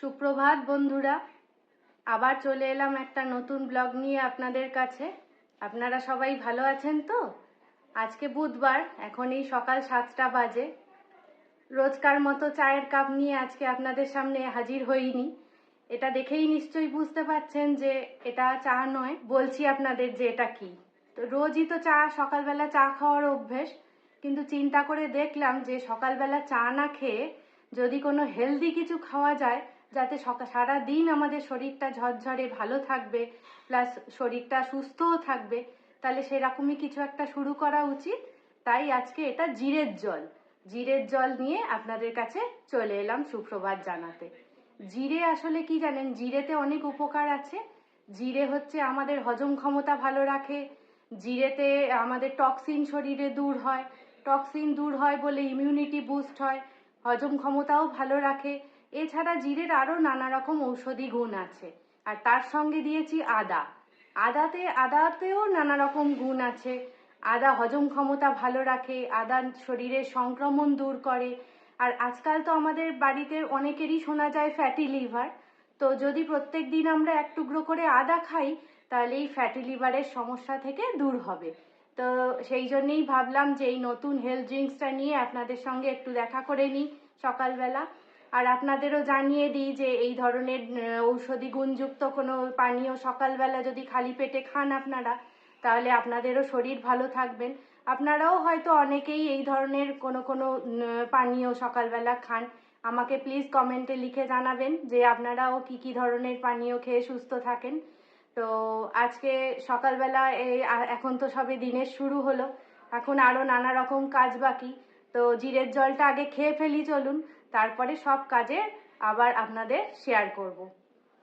সুপ্রভাত বন্ধুরা, আবার চলে এলাম একটা নতুন ব্লগ নিয়ে আপনাদের কাছে। আপনারা সবাই ভালো আছেন তো? আজকে বুধবার, এখন এই সকাল 7টা বাজে। রোজকার মতো চায়ের কাপ নিয়ে আজকে আপনাদের সামনে হাজির হইনি। এটা দেখেই নিশ্চয়ই বুঝতে পারছেন যে এটা চা নয়। বলছি আপনাদের যে এটা কি। তো রোজই তো সকালবেলা চা খাওয়ার অভ্যেস, কিন্তু চিন্তা করে দেখলাম যে সকালবেলা চা না খেয়ে যদি কোনো হেলদি কিছু খাওয়া যায়, যাতে সারা দিন আমাদের শরীরটা ঝরঝরে ভালো থাকবে, প্লাস শরীরটা সুস্থও থাকবে, তাহলে সেরকমই কিছু একটা শুরু করা উচিত। তাই আজকে এটা জিরের জল নিয়ে আপনাদের কাছে চলে এলাম সুপ্রভাত জানাতে। জিরে আসলে কি জানেন? জিরেতে অনেক উপকার আছে। জিরে হচ্ছে আমাদের হজম ক্ষমতা ভালো রাখে। জিরেতে আমাদের টক্সিন শরীরে দূর হয়। টক্সিন দূর হয় বলে ইমিউনিটি বুস্ট হয়, হজম ক্ষমতাও ভালো রাখে। এছাড়া জিরের আরও নানা রকম ঔষধি গুণ আছে। আর তার সঙ্গে দিয়েছি আদা। আদাতেও নানা রকম গুণ আছে। আদা হজম ক্ষমতা ভালো রাখে, আদা শরীরের সংক্রমণ দূর করে। আর আজকাল তো আমাদের বাড়িতে অনেকেরই শোনা যায় ফ্যাটি লিভার। তো যদি প্রত্যেক দিন আমরা এক টুকরো করে আদা খাই, তাহলে এই ফ্যাটি লিভারের সমস্যা থেকে দূর হবে। তো সেই জন্যেই ভাবলাম যে এই নতুন হেলথ ড্রিঙ্কসটা নিয়ে আপনাদের সঙ্গে একটু দেখা করে নিই সকালবেলা। আর আপনাদেরও জানিয়ে দিই যে এই ধরনের ঔষধি গুণযুক্ত কোনো পানীয় সকালবেলা যদি খালি পেটে খান আপনারা, তাহলে আপনাদেরও শরীর ভালো থাকবেন। আপনারাও হয়তো অনেকেই এই ধরনের কোনো পানীয় সকালবেলা খান। আমাকে প্লিজ কমেন্টে লিখে জানাবেন যে আপনারাও কি ধরনের পানীয় খেয়ে সুস্থ থাকেন। তো আজকে সকালবেলা এখন তো সবে দিনের শুরু হলো, এখন আরও নানা রকম কাজ বাকি। তো জিরের জলটা আগে খেয়ে ফেলি চলুন, তারপরে সব কাজে আবার আপনাদের শেয়ার করব।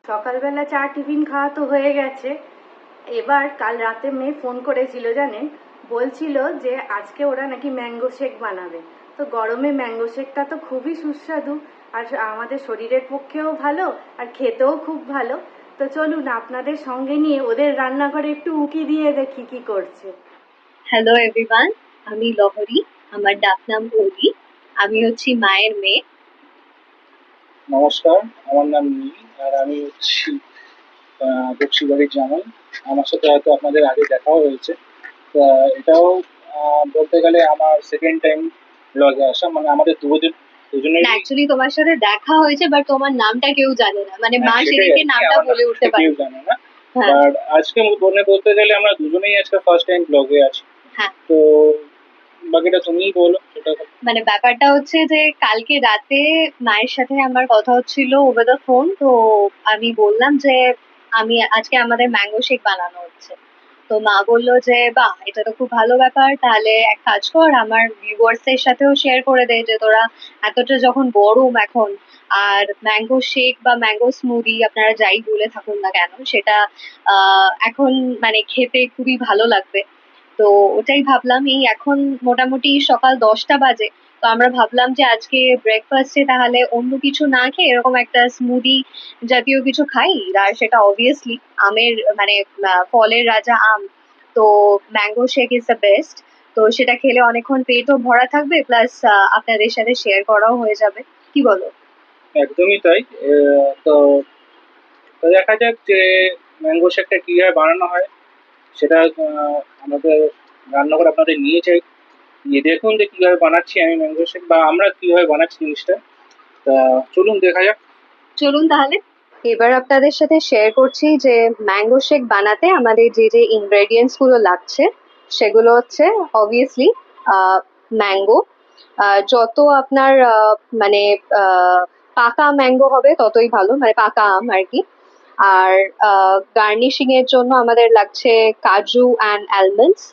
সকালবেলা চা টিফিন খাওয়া তো হয়ে গেছে। এবার কাল রাতে মেয়ে ফোন করেছিল জানেন, বলছিল যে আজকে ওরা নাকি ম্যাঙ্গো শেক বানাবে। তো গরমে ম্যাঙ্গো শেকটা তো খুবই সুস্বাদু, আর আমাদের শরীরের পক্ষেও ভালো, আর খেতেও খুব ভালো। তো চলুন আপনাদের সঙ্গে নিয়ে ওদের রান্নাঘরে একটু উঁকি দিয়ে দেখি কি করছে। হ্যালো এভরিওয়ান, আমি লহরী, আমার ডাক নাম অলি। আমি হচ্ছি মায়ের মেয়ে। নমস্কার, আমার নাম নীল, আর আমি হচ্ছি বক্সিবাড়ির জামাই। আমার সাথে হয়তো আপনাদের আগে দেখাও হয়েছে। এটাও বলতে গেলে আমার সেকেন্ড টাইম ব্লগে আসা, মানে আমাদের দুজনেরই। অ্যাকচুয়ালি তোমার সাথে দেখা হয়েছে, বাট তোমার নামটা কেউ জানে না, মানে মা সেদিনকে নামটা বলে উঠতে পারে কেউ জানে না। হ্যাঁ বাট আজকে বলতে গেলে আমরা দুজনেই আজকে ফার্স্ট টাইম ব্লগে আছি। হ্যাঁ, তো বাকিটা তুমিই বলো সেটা। মানে ব্যাপারটা হচ্ছে যে কালকে রাতে মায়ের সাথে আমার কথা হচ্ছিল ওভার দ্য ফোন। তো আমি বললাম যে আজকে আমাদের ম্যাঙ্গো শেক বানানো হচ্ছে। তো মা বললো যে বাহ, এটা তো খুব ভালো ব্যাপার, তাহলে এক কাজ কর, আমার ভিউয়ার্স এর সাথেও শেয়ার করে দে যে তোরা এতটা যখন গরম এখন, আর ম্যাঙ্গো শেক বা ম্যাঙ্গো স্মুদি আপনারা যাই বলে থাকুন না কেন, সেটা এখন মানে খেতে খুবই ভালো লাগবে। তো ওটাই ভাবলাম, এই এখন মোটামুটি সকাল 10টা বাজে। তো আমরা ভাবলাম যে আজকে ব্রেকফাস্টে তাহলে অন্য কিছু না খেয়ে এরকম একটা স্মুদি জাতীয় কিছু খাই। আর সেটা অবভিয়াসলি আমের, মানে ফলের রাজা আম। তো mango shake is the best. তো সেটা খেলে অনেকক্ষণ পেটও ভরা থাকবে, প্লাস আপনাদের সাথে শেয়ার করাও হয়ে যাবে। কি বলো? একদমই তাই। তো তো দেখা যাক যে ম্যাঙ্গো শেকটা কিভাবে বানানো হয়, সেটা আমাদের রান্নাঘর আপনাদের নিয়ে যাই, নিয়ে দেখুন যে কিভাবে বানাচ্ছি আমি ম্যাঙ্গো শেক, বা আমরা কিভাবে বানাচ্ছি জিনিসটা। তা চলুন দেখা যাক। চলুন তাহলে। এবার আপনাদের সাথে শেয়ার করছি যে ম্যাঙ্গো শেক বানাতে আমাদের যে যে ইনগ্রেডিয়েন্টস গুলো লাগছে, সেগুলো হচ্ছে অবভিয়াসলি ম্যাঙ্গো। যত আপনার মানে পাকা ম্যাঙ্গো হবে ততই ভালো, মানে পাকা আম আর কি। আর গার্নিশিং এর জন্য আমাদের লাগছে কাজু অ্যান্ড আলমন্ডস।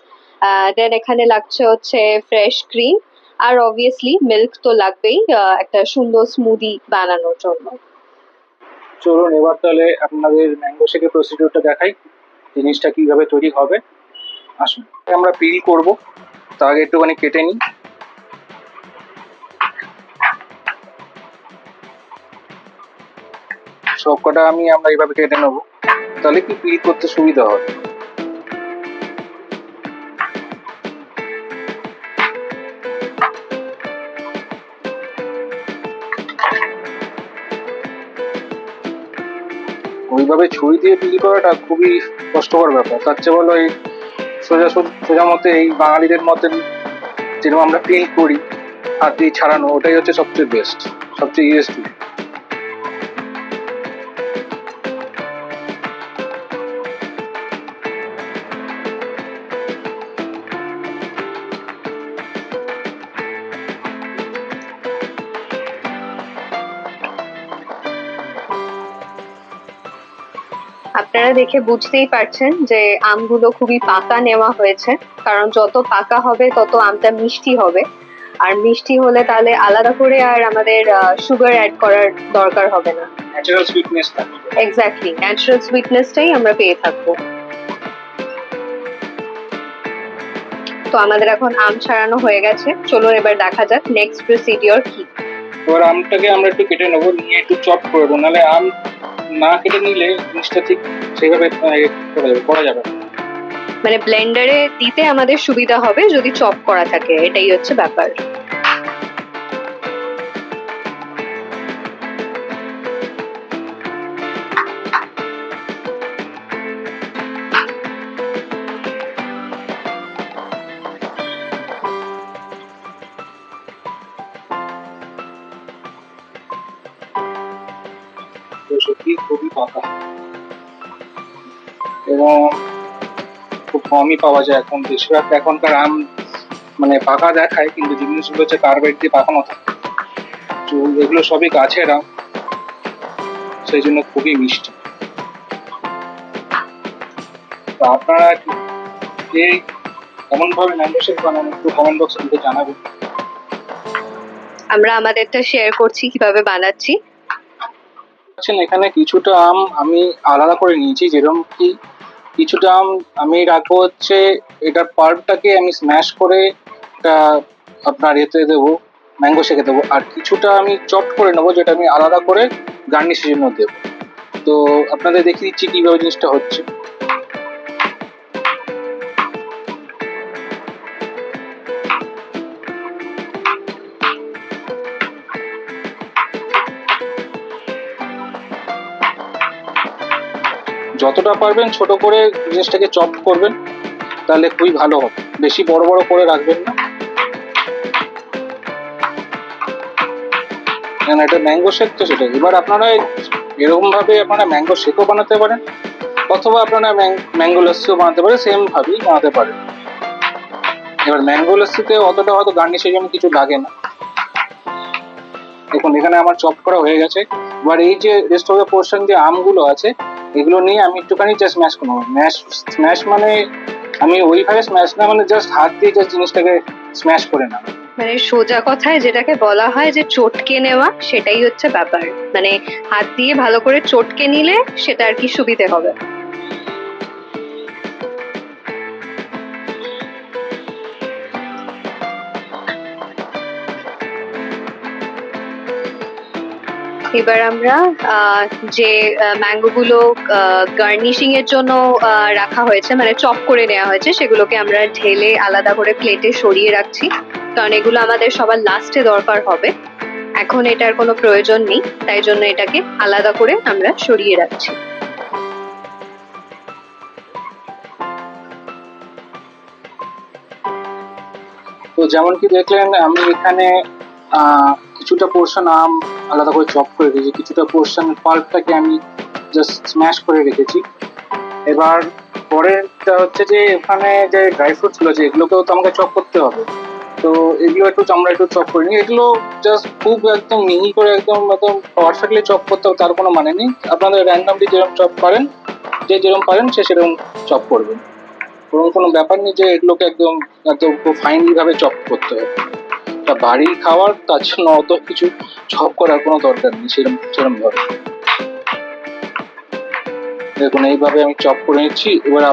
দেন এখানে লাগছে হচ্ছে ফ্রেশ ক্রিম। আর অবভিয়াসলি মিল্ক তো লাগবেই একটা সুন্দর স্মুদি বানানোর জন্য। চলুন এবার তাহলে আপনাদের ম্যাঙ্গো শেকের প্রসিডিউরটা দেখাই, জিনিসটা কিভাবে তৈরি হবে। আসুন আমরা পিল করব, তার আগে একটুখানি কেটে নিই। সবকটা আমরা এইভাবে কেটে নেবো, তাহলে কি পিল করতে সুবিধা হবে। ওইভাবে ছুরি দিয়ে বিক্রি করাটা খুবই কষ্টকর ব্যাপার। তার চেয়ে বলো এই সোজা মতে এই বাঙালিদের মতে যেরকম আমরা ফিল করি হাত দিয়ে ছাড়ানো, ওটাই হচ্ছে সবচেয়ে বেস্ট, সবচেয়ে ইজিয়েস্ট। আপনারা দেখে বুঝতেই পারছেন যে আমগুলো খুবই পাকা নেওয়া হয়েছে, কারণ যত পাকা হবে তত আমটা মিষ্টি হবে। আর মিষ্টি হলে তাহলে আলাদা করে আর আমাদের সুগার অ্যাড করার দরকার হবে না। ন্যাচারাল সুইটনেস থাকে। এক্স্যাক্টলি, ন্যাচারাল সুইটনেসটাই আমরা পেয়ে থাকবো। তো আমাদের এখন আম ছাড়ানো হয়ে গেছে, চলুন এবার দেখা যাক নেক্সট প্রসিডিওর কি। এবার আমটাকে আমরা একটু কেটে নেবো, নিয়ে একটু চপ করে দেবো, নাহলে আম না কেটে নিলে জিনিসটা ঠিক সেইভাবে করা যাবে না। মানে ব্লেন্ডারে দিতে আমাদের সুবিধা হবে যদি চপ করা থাকে, এটাই হচ্ছে ব্যাপার। তো সত্যি খুবই পাকা এবং খুব কমই পাওয়া যায় এখন। বেশিরভাগ এখনকার আম মানে পাকা দেখায়, কিন্তু জিনিসগুলো হচ্ছে কার্বাইড দিয়ে পাকানো থাকে। তো এগুলো সবই গাছের আম, সেই জন্য খুবই মিষ্টি। তো আপনারা এই কেমন ভাবে ম্যাঙ্গো শেক বানান একটু কমেন্ট বক্সে লিখে জানাবেন। আমরা আমাদেরটা শেয়ার করছি কিভাবে বানাচ্ছি। এখানে কিছুটা আম আমি আলাদা করে নিয়েছি, যেরকম কি কিছুটা আম আমি রাখবো হচ্ছে এটার পাল্পটাকে আমি স্ম্যাশ করে এটা আপনার এতে দেবো, ম্যাঙ্গো শেকে দেবো। আর কিছুটা আমি চপ করে নেবো, যেটা আমি আলাদা করে গার্নিশের জন্য দেবো। তো আপনাদের দেখিয়ে দিচ্ছি কিভাবে জিনিসটা হচ্ছে। যতটা পারবেন ছোট করে জিনিসটাকে চপ করবেন, তাহলে খুবই ভালো হবে। বেশি বড় বড় করে রাখবেন না, কারণ এটা ম্যাঙ্গো শেক তো সেটা। এবার আপনারা এরকম ভাবে আপনারা ম্যাঙ্গো শেকও বানাতে পারেন, অথবা আপনারা ম্যাঙ্গো লস্যিও বানাতে পারেন, সেম ভাবেই বানাতে পারেন। এবার ম্যাঙ্গো লস্যিতে অতটা হয়তো গার্নিশের জন্য কিছু লাগে না। দেখুন এখানে আমার চপ করা হয়ে গেছে। এবার এই যে রেস্ট অফ দ্য পোর্শন যে আমগুলো আছে, এগুলো নিয়ে আমি একটুখানি জাস্ট ম্যাশ করবো। স্ম্যাশ মানে আমি ওইভাবে স্ম্যাশ না, মানে জাস্ট হাত দিয়ে জাস্ট জিনিসটাকে স্ম্যাশ করে না। মানে সোজা কথায় যেটাকে বলা হয় যে চটকে নেওয়া, সেটাই হচ্ছে ব্যাপার। মানে হাত দিয়ে ভালো করে চটকে নিলে সেটা আর কি সুবিধে হবে। এবার আমরা যে ম্যাঙ্গো গুলো গার্নিশিং এর জন্য রাখা হয়েছে, মানে চপ করে নেওয়া হয়েছে, সেগুলোকে আমরা ঢেলে আলাদা করে প্লেটে সরিয়ে রাখছি, কারণ এগুলো আমাদের সবার লাস্টে দরকার হবে। এখন এটার কোনো প্রয়োজন নেই, তাই জন্য এটাকে আলাদা করে আমরা সরিয়ে রাখছি। তো যেমন কি দেখলেন, আমি এখানে কিছুটা পোর্শন আম আলাদা করে চপ করে রেখেছি, কিছুটা পোর্শন পাল্পটাকে আমি জাস্ট স্ম্যাশ করে রেখেছি। এবার পরেরটা হচ্ছে যে এখানে যে ড্রাই ফ্রুটস গুলো আছে, এগুলোকেও তো আমাকে চপ করতে হবে। তো এগুলো একটু আমরা একটু চপ করে নিই। এগুলো জাস্ট খুব একদম মিহি করে একদম একদম পারফেক্টলি চপ করতে হবে তার কোনো মানে নেই। আপনাদের র্যান্ডমলি যেরকম চপ করেন, যে যেরকম পারেন সে সেরকম চপ করবেন। কোনো ব্যাপার নেই যে এগুলোকে একদম একদম খুব ফাইনলি ভাবে চপ করতে হবে। তা বাড়ির খাবার, তার জন্য অত কিছু চপ করার কোনো দরকার নেই সেরকম ভাবে। দেখুন এইভাবে আমি চপ করে নিচ্ছি। এবার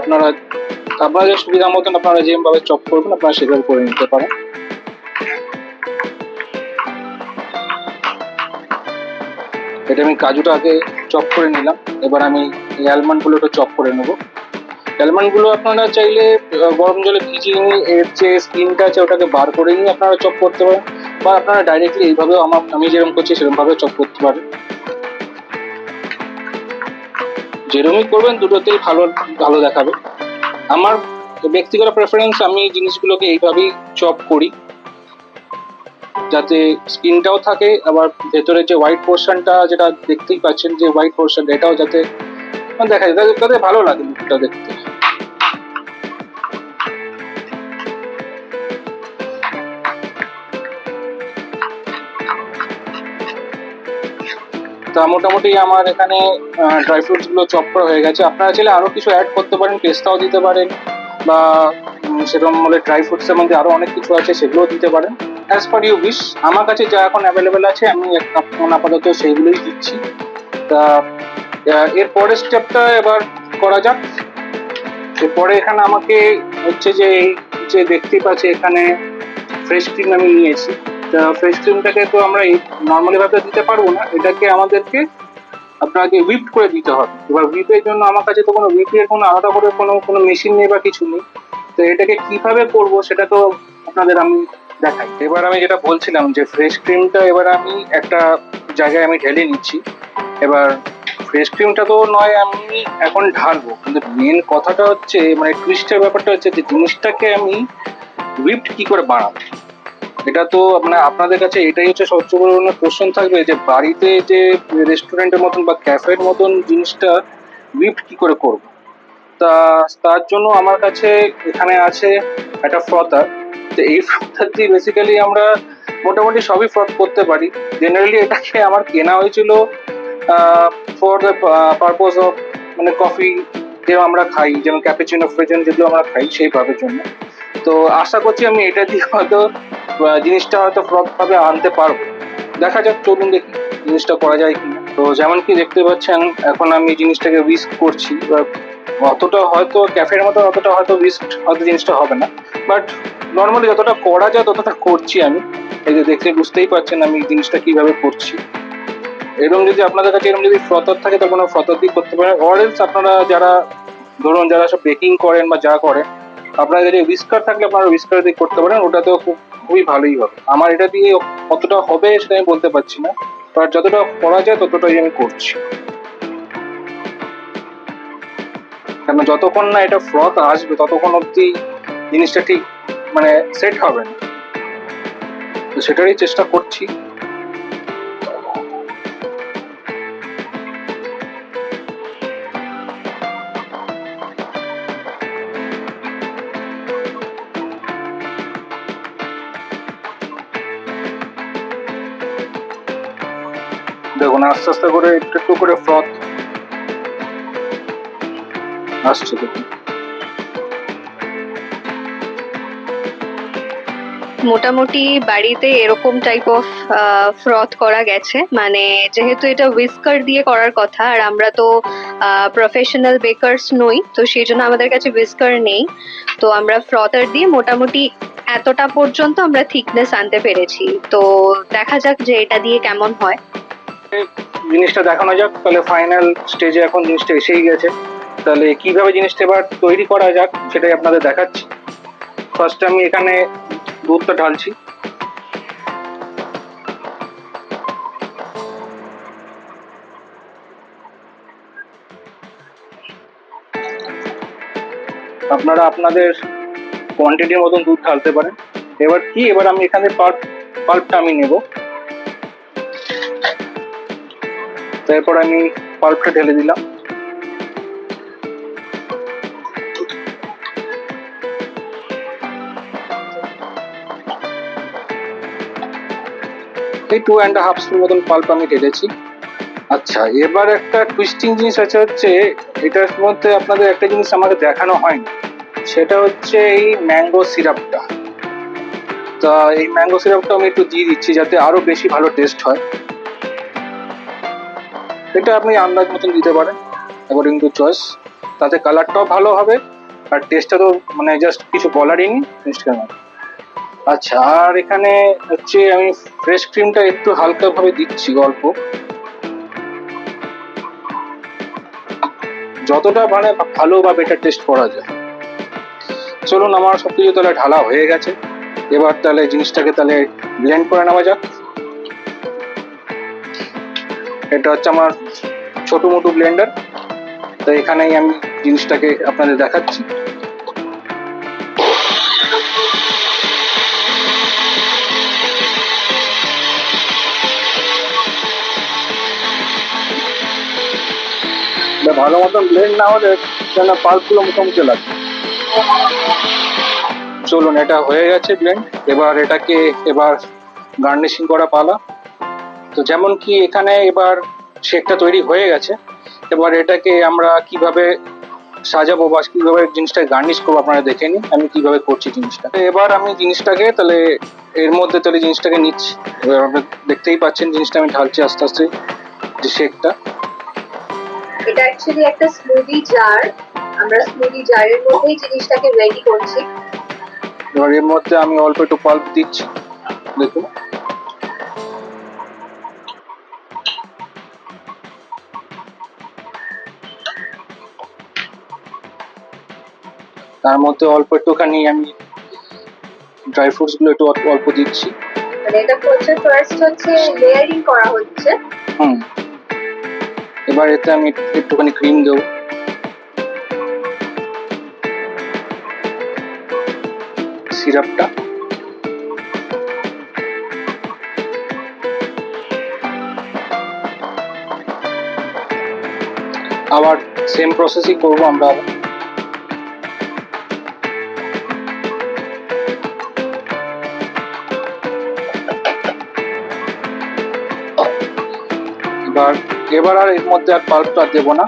আপনাদের সুবিধা মতন আপনারা যেভাবে চপ করবেন আপনারা সেভাবে করে নিতে পারেন। এটা আমি কাজুটা আগে চপ করে নিলাম, এবার আমি এই অ্যালমন্ড গুলো একটু চপ করে নেবো। অ্যালমন্ড গুলো আপনারা চাইলে গরম জলে ভিজিয়ে নিয়ে এর যে স্কিনটা আছে ওটাকে বার করে নিয়ে আপনারা চপ করতে পারেন, বা আপনারা ডাইরেক্টলি এইভাবেও আমি যেরকম করছি সেরকম ভাবে চপ করতে পারেন। যেরকমই করবেন দুটোতেই ভালো ভালো দেখাবে। আমার ব্যক্তিগত প্রেফারেন্স, আমি জিনিসগুলোকে এইভাবেই চপ করি যাতে স্কিনটাও থাকে, আবার ভেতরে যে হোয়াইট পোর্শনটা যেটা দেখতেই পাচ্ছেন যে হোয়াইট পোর্শন, এটাও যাতে দেখা যায় তাতে ভালো লাগে লুকটা দেখতে। তা মোটামুটি আমার এখানে ড্রাই ফ্রুটস গুলো চপ করা হয়ে গেছে। আপনারা চাইলে আরো কিছু অ্যাড করতে পারেন, পেস্তাও দিতে পারেন, বা সেরকম বলে ড্রাই ফ্রুটস এর মধ্যে আরো অনেক কিছু আছে সেগুলোও দিতে পারেন, অ্যাজ পার ইউ উইশ। আমার কাছে যা এখন অ্যাভেলেবেল আছে আমি এখন আপাতত সেইগুলোই দিচ্ছি। তা এর পরের স্টেপটা এবার করা যাক। এরপরে এখানে আমাকে হচ্ছে যে এই যে দেখতেই পাচ্ছি এখানে ফ্রেশ ক্রিম আমি নিয়েছি। তা ফ্রেশ ক্রিমটাকে তো আমরা নর্মালি ভাবে দিতে পারবো না, এটাকে আমাদেরকে আপনাকে হুইপ করে দিতে হবে। এবার হুইপের জন্য আমার কাছে তো কোনো হুইপের কোনো আলাদা করে কোনো মেশিন নেই বা কিছু নেই। তো এটাকে কিভাবে করব সেটা তো আপনাদের আমি দেখাই। এবার আমি যেটা বলছিলাম যে ফ্রেশ ক্রিমটা এবার আমি একটা জায়গায় আমি ঢেলে নিচ্ছি। এবার ফ্রেশ ক্রিমটা তো নয় আমি এখন ঢালবো, কিন্তু মেন কথাটা হচ্ছে মানে টুইস্টের ব্যাপারটা হচ্ছে যে জিনিসটাকে আমি হুইপড কি করে বানাবো। এটা তো মানে আপনাদের কাছে এটাই হচ্ছে সবচেয়ে বড় কোশ্চেন থাকবে যে বাড়িতে যে রেস্টুরেন্টের মতন বা ক্যাফের মতন জিনিসটা হুইপ কি করে করব। তার জন্য আমার কাছে এখানে আছে একটা ফ্রথার। তো এই ফ্রথার দিয়ে বেসিক্যালি আমরা মোটামুটি সবই ফ্রথ করতে পারি। জেনারেলি এটাকে আমার কেনা হয়েছিল ফর দ্য পারপোজ অফ মানে কফি যে আমরা খাই, যেমন ক্যাপুচিনো ফ্রেজেন যেগুলো আমরা খাই সেইভাবে জন্য। তো আশা করছি আমি এটা দিয়ে হয়তো জিনিসটা হয়তো ফ্রড ভাবে আনতে পারবো। দেখা যাক, চলুন দেখি জিনিসটা করা যায় কিনা। তো যেমন কি দেখতে পাচ্ছেন এখন আমি জিনিসটাকে উইস্ক করছি। এবার অতটা হয়তো ক্যাফের মতো অতটা হয়তো উইস্ক হয়তো জিনিসটা হবে না, বাট নর্মালি যতটা করা যায় ততটা করছি আমি। এই যে দেখতে বুঝতেই পারছেন আমি জিনিসটা কিভাবে করছি। এরকম যদি আপনাদের কাছে এরকম যদি ফ্রথার থাকে তখন ফ্রথার দিয়ে করতে পারেন, অর এলস আপনারা যারা ধরুন যারা সব বেকিং করেন বা যা করেন, আপনারা যদি উইস্কার থাকলে আপনারা উইস্কার দিয়ে করতে পারেন, ওটাতেও খুবই ভালোই হবে। আমার এটা দিয়ে কতটা হবে সেটা আমি বলতে পারছি না, বাট যতটা করা যায় ততটাই আমি করছি। কেন যতক্ষণ না এটা ফ্রথ আসবে ততক্ষণ অব্দি জিনিসটা ঠিক মানে সেট হবে না, তো সেটারই চেষ্টা করছি। দেখুন আস্তে আস্তে করে একটু একটু করে ফ্রথ আসছে। দেখুন মোটামুটি বাড়িতে এরকম টাইপ অফ ফ্রথ করা গেছে, মানে যেহেতু এটা হুইস্কার দিয়ে করার কথা আর আমরা তো প্রফেশনাল বেকারস নই, তো সেই জন্য আমাদের কাছে হুইস্কার নেই। তো আমরা ফ্রথার দিয়ে মোটামুটি এতটা পর্যন্ত আমরা থিকনেস আনতে পেরেছি। তো দেখা যাক যে এটা দিয়ে কেমন হয়। জিনিসটা দেখানো যাক তাহলে। ফাইনাল স্টেজে এখন জিনিসটা এসেই গেছে, তাহলে কিভাবে জিনিসটা এবার তৈরি করা যাক সেটাই আপনাদের দেখাচ্ছি। ফার্স্ট আমি এখানে দুধটা ঢালছি। আপনারা আপনাদের কোয়ান্টিটির মতন দুধ ঢালতে পারেন। এবার আমি এখানে পাল্পটা আমি নেব। তারপর আমি পাল্পটা ঢেলে দিলাম। এই 2.5 স্পুন মতন পাল্প আমি ঢেলেছি। আচ্ছা, এবার একটা টুইস্টিং জিনিস আছে, হচ্ছে এটার মধ্যে আপনাদের একটা জিনিস আমাকে দেখানো হয়নি, সেটা হচ্ছে এই ম্যাঙ্গো সিরাপটা। তা এই ম্যাঙ্গো সিরাপটা আমি একটু দিয়ে দিচ্ছি যাতে আরো বেশি ভালো টেস্ট হয়। এটা আপনি আন্দাজ মতন দিতে পারেন অ্যাকর্ডিং টু চয়েস, তাতে কালারটাও ভালো হবে আর টেস্টটা তো মানে জাস্ট কিছু বলারই নেই টেস্ট কেমন। আচ্ছা, আর এখানে হচ্ছে আমি ফ্রেশ ক্রিমটা একটু হালকা ভাবে দিচ্ছি অল্প, যতটা মানে ভালো বা বেটার টেস্ট করা যায়। চলুন আমার সবকিছু তাহলে ঢালা হয়ে গেছে, এবার তাহলে জিনিসটাকে তাহলে ব্লেন্ড করে নেওয়া যাক। এটা হচ্ছে আমার ছোট মোটো ব্লেন্ডার। তো এখানেই আমি জিনিসটাকে আপনাদের দেখাচ্ছি। ভালো মতন ব্লেন্ড না হলে যেন পাল্পগুলো মুখোমুখি লাগে। চলুন, এটা হয়ে গেছে ব্লেন্ড। এবার গার্নিশিং করা পালা। তো যেমন কি এখানে এবার শেকটা তৈরি হয়ে গেছে, এবার এটাকে আমরা কিভাবে সাজাবো বা কিভাবে জিনিসটা গার্নিশ করবো আপনারা দেখে নিন আমি কিভাবে করছি জিনিসটা। এবার আমি জিনিসটাকে জিনিসটাকে নিচ্ছি। এবার আপনারা দেখতেই পাচ্ছেন জিনিসটা আমি ঢালছি আস্তে আস্তে, যে শেকটা। এটা অ্যাকচুয়ালি একটা স্মুদি জার, আমরা স্মুদি জারের মধ্যেই জিনিসটাকে রেডি করছি। এবার এর মধ্যে আমি অল্প একটু পাল্প দিচ্ছি, দেখুন। তার মধ্যে অল্প একটুখানি আমি ড্রাই ফ্রুটস গুলো একটু অল্প দিচ্ছি। মানে এটা ফার্স্ট হচ্ছে লেয়ারিং করা হচ্ছে। এবার এতে আমি একটুখানি ক্রিম দেবো। সিরাপটা আবার সেম প্রসেসই করবো আমরা। এবার আর এর মধ্যে আর পাল্পটা দেবো না।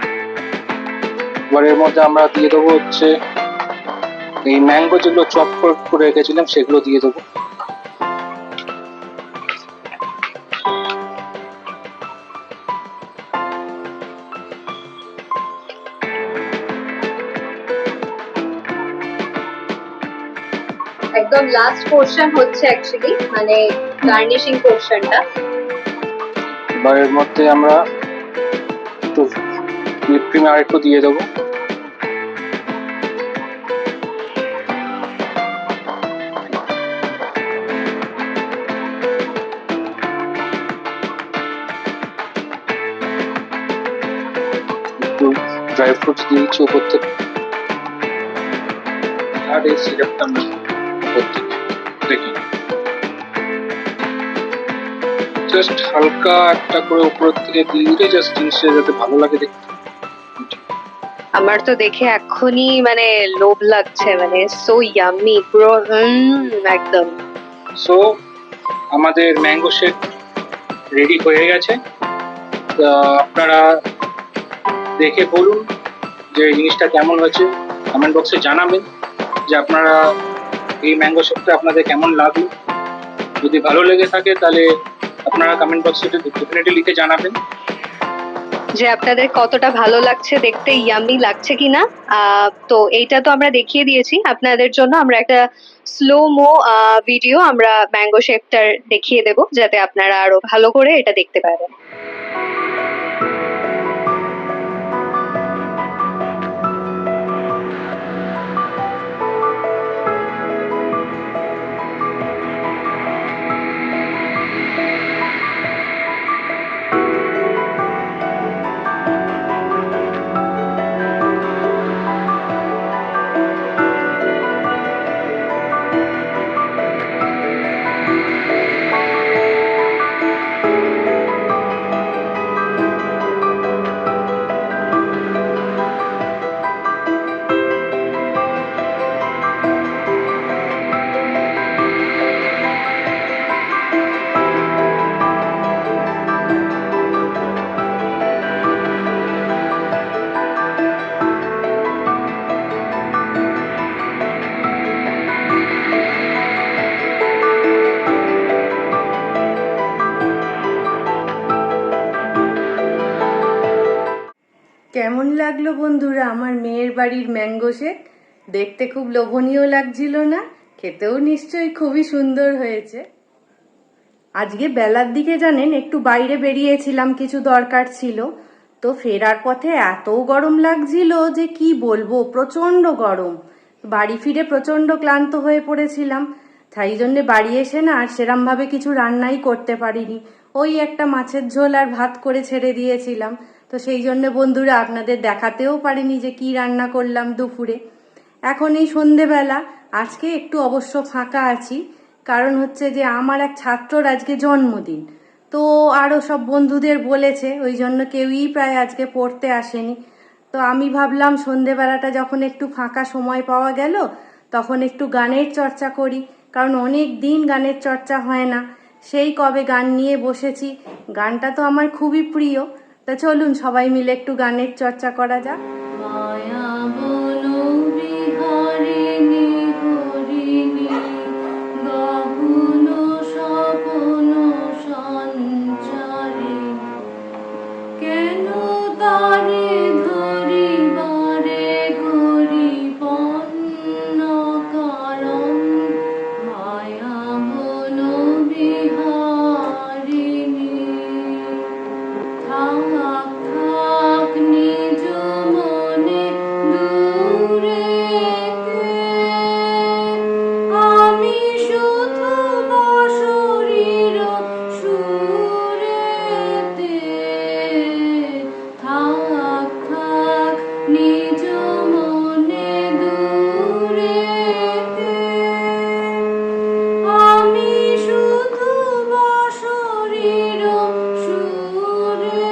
এবার এর মধ্যে আমরা দিয়ে দেবো হচ্ছে এই ম্যাঙ্গো যেগুলো চপ করে রেখেছিলাম সেগুলো দিয়ে দেবো। একদম লাস্ট পোরশন হচ্ছে অ্যাকচুয়ালি, মানে গার্নিশিং পোরশনটা। এবার এর মধ্যে আমরা একটু হুইপ ক্রিম আর একটু দিয়ে দেবো। একটু ড্রাই ফ্রুটস দিয়েছি উপর থেকে, আর এই সিরাপটা আমরা উপর থেকে দেখি জাস্ট হালকা একটা করে উপর থেকে দিয়ে দিলে জাস্ট জিনিসটা যাতে ভালো লাগে দেখতে। আমার তো দেখে এক্ষুনি মানে লোভ লাগছে, মানে সো ইয়াম্মি পুরো একদম। সো আমাদের ম্যাঙ্গো শেক রেডি হয়ে গেছে। আপনারা দেখে বলুন যে জিনিসটা কেমন হয়েছে, কমেন্ট বক্সে জানাবেন যে আপনারা এই ম্যাঙ্গো শেকটা আপনাদের কেমন লাগলো। যদি ভালো লেগে থাকে তাহলে আপনারা কমেন্ট বক্সে ডেফিনেটলি লিখে জানাবেন যে আপনাদের কতটা ভালো লাগছে দেখতে, ইয়াম্মি লাগছে কিনা। তো এইটা তো আমরা দেখিয়ে দিয়েছি আপনাদের জন্য। আমরা একটা স্লো মো ভিডিও আমরা ম্যাঙ্গো শেকটার দেখিয়ে দেব, যাতে আপনারা আরো ভালো করে এটা দেখতে পারেন। কেমন লাগলো বন্ধুরা আমার মেয়ের বাড়ির ম্যাঙ্গো শেক? দেখতে খুব লোভনীয় লাগছিল না? খেতেও নিশ্চয়ই খুবই সুন্দর হয়েছে। আজকে বেলার দিকে জানেন একটু বাইরে বেরিয়েছিলাম, কিছু দরকার ছিল। তো ফেরার পথে এত গরম লাগছিল যে কি বলবো, প্রচন্ড গরম। বাড়ি ফিরে প্রচন্ড ক্লান্ত হয়ে পড়েছিলাম। তাই জন্যে বাড়ি এসে না আর সেরমভাবে কিছু রান্নাই করতে পারিনি। ওই একটা মাছের ঝোল আর ভাত করে ছেড়ে দিয়েছিলাম। তো সেই জন্য বন্ধুরা আপনাদের দেখাতেও পারিনি যে কি রান্না করলাম দুপুরে। এখন এই সন্ধেবেলা আজকে একটু অবশ্য ফাঁকা আছি, কারণ হচ্ছে যে আমার এক ছাত্রর আজকে জন্মদিন। তো আরও সব বন্ধুদের বলেছে, ওই জন্য কেউই প্রায় আজকে পড়তে আসেনি। তো আমি ভাবলাম সন্ধেবেলাটা যখন একটু ফাঁকা সময় পাওয়া গেল তখন একটু গানের চর্চা করি, কারণ অনেক দিন গানের চর্চা হয় না। সেই কবে গান নিয়ে বসেছি, গানটা তো আমার খুবই প্রিয়। তা চলুন সবাই মিলে একটু গানের চর্চা করা যাক। মায়া বনো বিহারিণী হরিণী গহন স্বপন সঞ্চারে, কেন তারে ধরিবারে করি পন্ন কারণ, মায়া বনো বিহারিণী। থাক থাক নিজ মনে দূরেতে, আমি শুধু বাঁশরীর সুরেতে। থাক থাক নিজ মনে দূরেতে, আমি শুধু বাঁশরীর সুরেতে।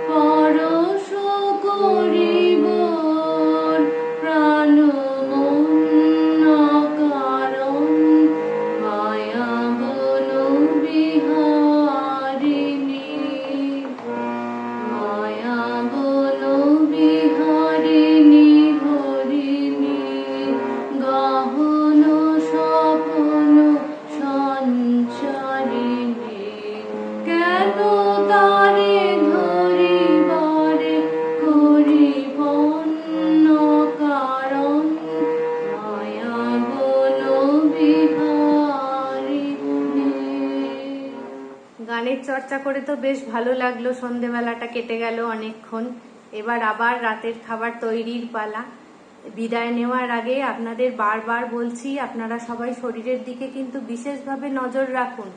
পরশ করিব প্রাণ মন কারণ, মায়া বনো বিহারিণী। মায়া বনো বিহারিণী হরিণী গহন স্বপন সঞ্চারিণী, কেন তারে ধরিবারে করি পন্ন কারণ, মায়া বনো বিহারিণী। গানের চর্চা করে তো বেশ ভালো লাগলো, সন্ধেবেলাটা কেটে গেল অনেকক্ষণ। এবার আবার রাতের খাবার তৈরির পালা। বিদায় নেওয়ার আগে আপনাদের বারবার বলছি, আপনারা সবাই শরীরের দিকে কিন্তু বিশেষভাবে নজর রাখুন।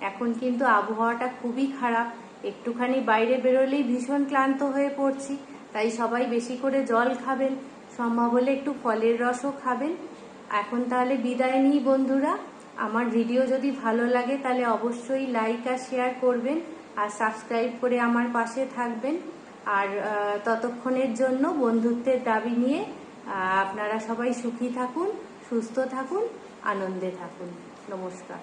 এখন কিন্তু আবহাওয়াটা খুবই খারাপ, একটুখানি বাইরে বেরোলেই ভীষণ ক্লান্ত হয়ে পড়ছি। তাই সবাই বেশি করে জল খাবেন, সম্ভব হলে একটু ফলের রসও খাবেন। এখন তাহলে বিদায় নিই বন্ধুরা। আমার ভিডিও যদি ভালো লাগে তাহলে অবশ্যই লাইক আর শেয়ার করবেন, আর সাবস্ক্রাইব করে আমার পাশে থাকবেন। আর ততক্ষণের জন্য বন্ধুত্বের দাবি নিয়ে আপনারা সবাই সুখী থাকুন, সুস্থ থাকুন, আনন্দে থাকুন। নমস্কার।